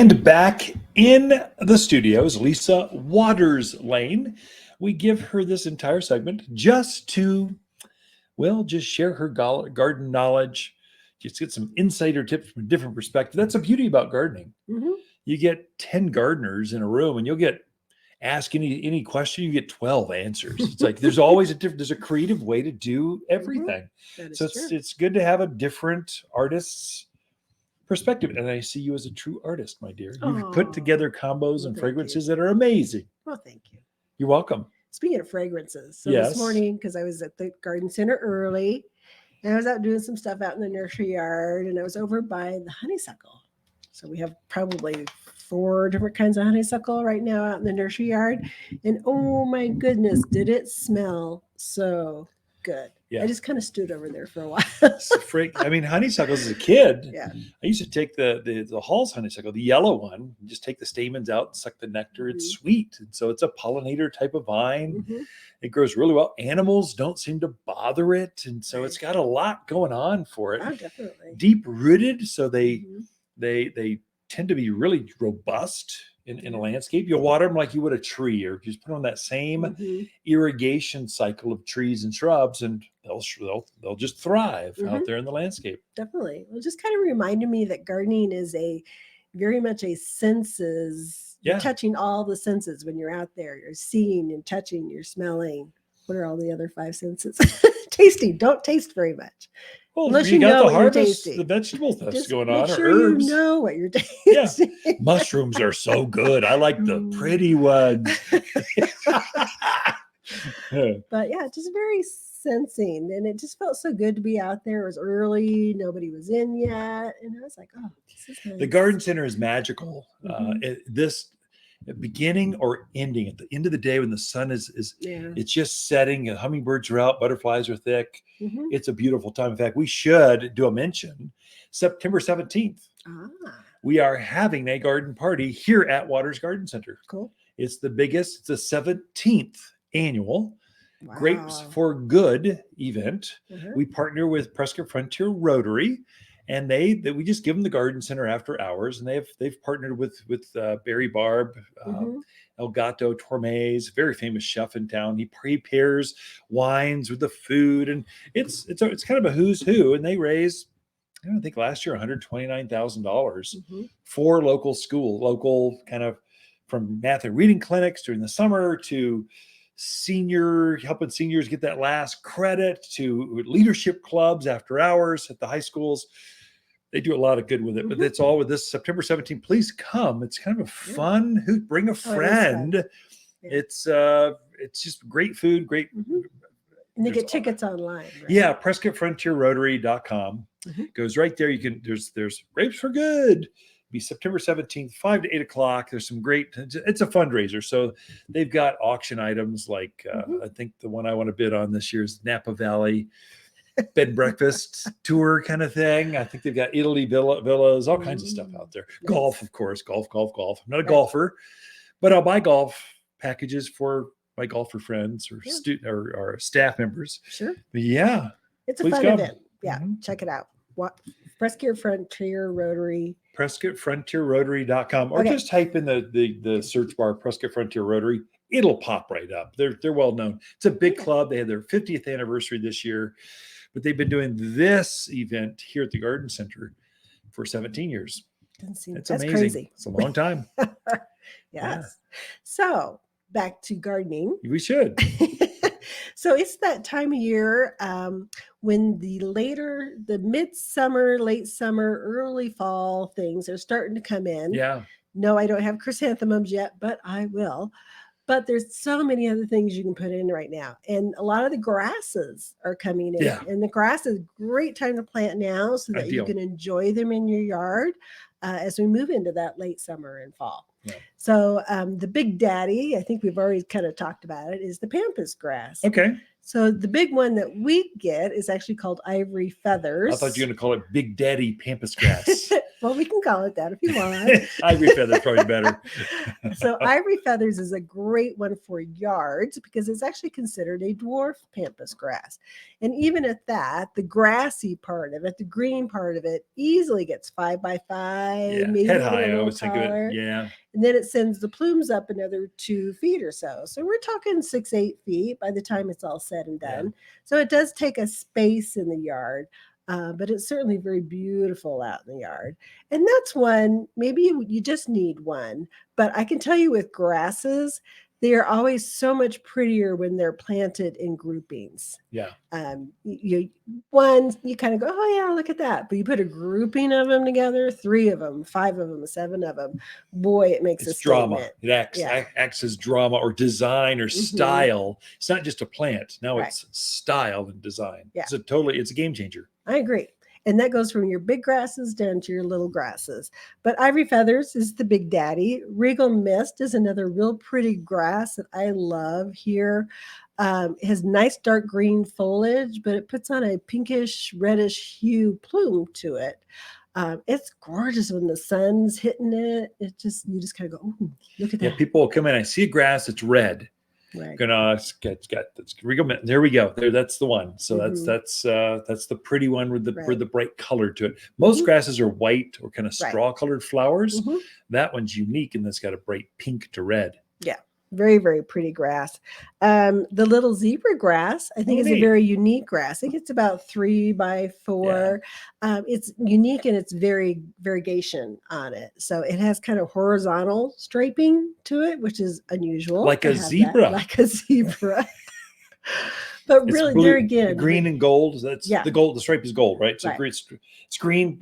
And back in the studios, Lisa Waters Lane. We give her this entire segment just to, well, just share her garden knowledge, just get some insider tips from a different perspective. That's the beauty about gardening. Mm-hmm. You get 10 gardeners in a room and you'll get ask any question, you get 12 answers. It's like there's always there's a creative way to do everything. That is So true. it's good to have a different artist's perspective. And I see you as a true artist, my dear. You've put together combos and fragrances that are amazing. Well, thank you. You're welcome. Speaking of fragrances, so Yes. this morning, because I was at the garden center early, and I was out doing some stuff out in the nursery yard, and I was over by the honeysuckle. So we have probably 4 different kinds of honeysuckle right now out in the nursery yard. And oh my goodness, did it smell so good. Yeah. I just kind of stood over there for a while. I mean, honeysuckles as a kid, Yeah. I used to take the Hall's honeysuckle, the yellow one, and just take the stamens out and suck the nectar. It's sweet. And so it's a pollinator type of vine. Mhm. It grows really well. Animals don't seem to bother it. And so it's got a lot going on for it. Oh, definitely. Deep rooted. So Mhm. they tend to be really robust in a landscape. You'll water them like you would a tree, or just put on that same Mhm. irrigation cycle of trees and shrubs, and they'll just thrive out Mhm. there in the landscape. Definitely. Well, it just kind of reminded me that gardening is very much a senses. Yeah. You're touching all the senses when you're out there. You're seeing and touching, you're smelling. What are all the other 5 senses? Tasting. Don't taste very much. Well, Unless you got know the what you're harvest, tasting. the vegetable stuff's Just going make on, sure or herbs. you know what you're tasting. Yeah. Mushrooms are so good. I like the pretty ones. But yeah, just very sensing, and it just felt so good to be out there. It was early, nobody was in yet, and I was like, oh, this is nice. The garden center is magical. Mhm. This beginning or ending, at the end of the day when the sun is Yeah. it's just setting, and hummingbirds are out, butterflies are thick. Mhm. It's a beautiful time. In fact, we should do a mention. September 17th, Ah, we are having a garden party here at Waters Garden Center. cool. It's the biggest, it's the 17th annual Wow. Grapes for Good event. Uh-huh. We partner with Prescott Frontier Rotary, and we just give them the garden center after hours, and they've partnered with Barry Barb, Mhm. El Gato Tormes, very famous chef in town. He prepares wines with the food, and it's kind of a who's who, and they raise, I think last year $129,000 Mhm. for local kind of, from math and reading clinics during the summer to helping seniors get that last credit, to leadership clubs after hours at the high schools. They do a lot of good with it, but it's all with this September 17th. Please come. It's kind of a fun, bring a friend. Yeah. It's just great food, great. Mhm. And they get tickets online. Right? Yeah, PrescottFrontierRotary.com. Goes right there. You can, there's Grapes for Good. Be September 17th, 5 to 8 o'clock. There's some great, it's a fundraiser. So they've got auction items like, I think the one I want to bid on this year is Napa Valley bed and breakfast tour kind of thing. I think they've got Italy villas, all kinds of stuff out there. Nice. Golf, of course, golf. I'm not a golfer, but I'll buy golf packages for my golfer friends or student or staff members. Sure. But yeah. It's a fun event. Yeah. Check it out. Prescott Frontier Rotary. PrescottFrontierRotary.com, or just type in the search bar Prescott Frontier Rotary. It'll pop right up. They're well known. It's a big club. They had their 50th anniversary this year, but they've been doing this event here at the Garden Center for 17 years. It's amazing. Crazy. It's a long time. Yes. Yeah. So back to gardening. We should. So it's that time of year when the midsummer, late summer, early fall things are starting to come in. Yeah. No, I don't have chrysanthemums yet, but I will. But there's so many other things you can put in right now. And a lot of the grasses are coming in. Yeah. And the grass is a great time to plant now so that you can enjoy them in your yard as we move into that late summer and fall. Yeah. So the big daddy, I think we've already kind of talked about it, is the pampas grass. Okay. So the big one that we get is actually called ivory feathers. I thought you were going to call it Big Daddy Pampas grass. Well, we can call it that if you want. Ivory feather probably better. So ivory feathers is a great one for yards because it's actually considered a dwarf pampas grass. And even at that, the grassy part of it, the green part of it, easily gets 5 by 5, Yeah, maybe head even a high. I little always think of taller. it. Yeah, And then it sends the plumes up another 2 feet or so. So we're talking 6, 8 feet by the time it's all said and done. Yeah. So it does take a space in the yard, but it's certainly very beautiful out in the yard. And that's one, maybe you just need one. But I can tell you with grasses, they are always so much prettier when they're planted in groupings. yeah. You kind of go, oh yeah, look at that. But you put a grouping of them together, 3 of them, 5 of them, 7 of them. Boy, it makes It's a drama. statement. It acts as drama or design or style. It's not just a plant. Now it's style and design. Yeah. It's a game changer. I agree. And that goes from your big grasses down to your little grasses. But ivory feathers is the big daddy. Regal mist is another real pretty grass that I love here. It has nice dark green foliage, but it puts on a pinkish, reddish hue plume to it. It's gorgeous when the sun's hitting it. You just kind of go, ooh, look at that. Yeah, people will come in. I see a grass that's red. Right. It's got Regal Mint. There we go. That's the one. So that's the pretty one with the bright color to it. Most grasses are white or kind of straw colored flowers. That one's unique and that's got a bright pink to red. Yeah. Very, very pretty grass. The little zebra grass, I think, is a very unique grass. I think it's about 3 by 4. Yeah. It's unique in its variegation on it. So it has kind of horizontal striping to it, which is unusual. Like a zebra. Like a zebra. But it's really, there again, green and gold. That's the gold. The stripe is gold, right? So it's green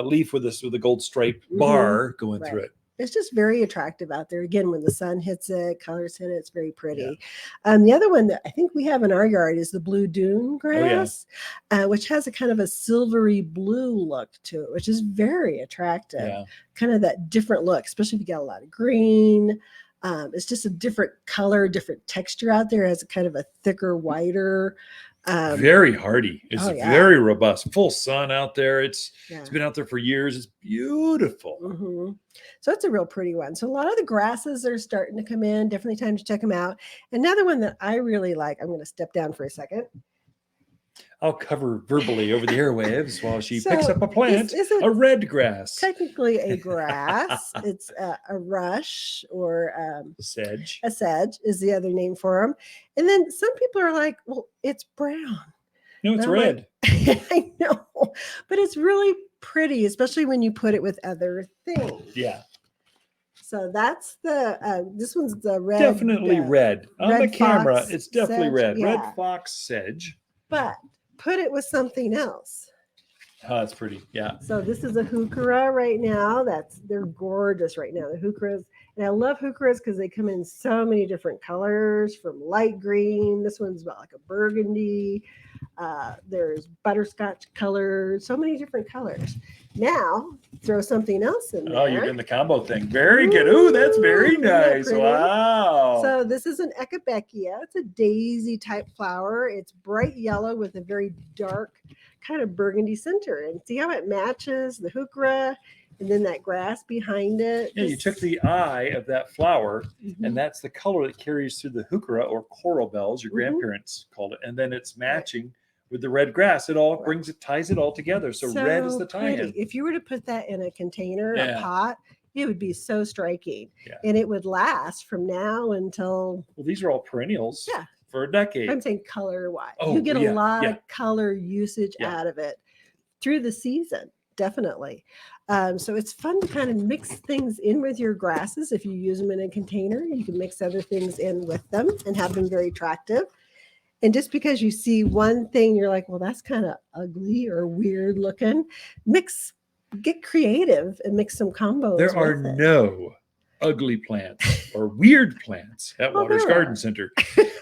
leaf with the gold stripe bar going through it. It's just very attractive out there. Again, when the sun hits it, colors hit it, it's very pretty. Yeah. The other one that I think we have in our yard is the blue dune grass, which has a kind of a silvery blue look to it, which is very attractive. Yeah. Kind of that different look, especially if you got a lot of green. It's just a different color, different texture out there. It has a kind of a thicker, whiter. Very hardy. It's very robust. Full sun out there. It's been out there for years. It's beautiful. So it's a real pretty one. So a lot of the grasses are starting to come in. Definitely time to check them out. Another one that I really like. I'm going to step down for a second. I'll cover verbally over the airwaves while she picks up a plant, a red grass. Technically a grass. It's a rush or sedge. A sedge is the other name for them. And then some people are like, well, it's brown. No, it's red. Like, I know, but it's really pretty, especially when you put it with other things. Yeah. So that's this one's the red. Definitely red. On the camera, it's definitely sedge, red. yeah. Red fox sedge. But put it with something else. Oh, that's pretty. Yeah. So this is a heuchera right now. They're gorgeous right now. The heucheras. And I love heucheras because they come in so many different colors, from light green. This one's about like a burgundy. There's butterscotch colors, so many different colors. Now, throw something else in there. Oh, you're doing the combo thing. Very good. Ooh, that's very nice. Wow. So this is an echinacea. It's a daisy type flower. It's bright yellow with a very dark kind of burgundy center. And see how it matches the heuchera and then that grass behind it. Yeah, you took the eye of that flower, and that's the color that carries through the heuchera or coral bells, your grandparents called it. And then it's matching with the red grass. It all ties it all together. So red is the tie-in. If you were to put that in a container, a pot, it would be so striking. Yeah. And it would last from now until... Well, these are all perennials for a decade. I'm saying color-wise. You get a lot of color usage out of it through the season. Definitely. So it's fun to kind of mix things in with your grasses. If you use them in a container, you can mix other things in with them and have them very attractive. And just because you see one thing, you're like, well, that's kind of ugly or weird looking. Get creative and mix some combos. There are no ugly plants or weird plants at Waters Garden Center.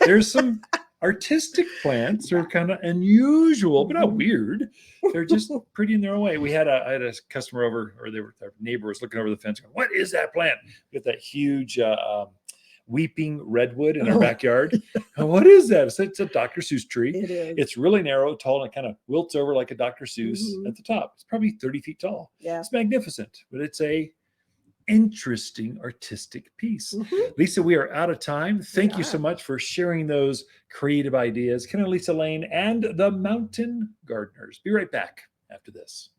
There's some artistic plants are kind of unusual, but not weird. They're just pretty in their own way. I had a customer over, or their neighbor was looking over the fence going, what is that plant? With that huge weeping redwood in our Oh. backyard. And what is that? It's a Dr. Seuss tree. It is. It's really narrow, tall, and it kind of wilts over like a Dr. Seuss Mhm. at the top. It's probably 30 feet tall. Yeah. It's magnificent, but it's a interesting artistic piece. Mhm. Lisa, we are out of time. Thank you are. so much for sharing those creative ideas. Ken and Lisa Lane and the Mountain Gardeners. Be right back after this.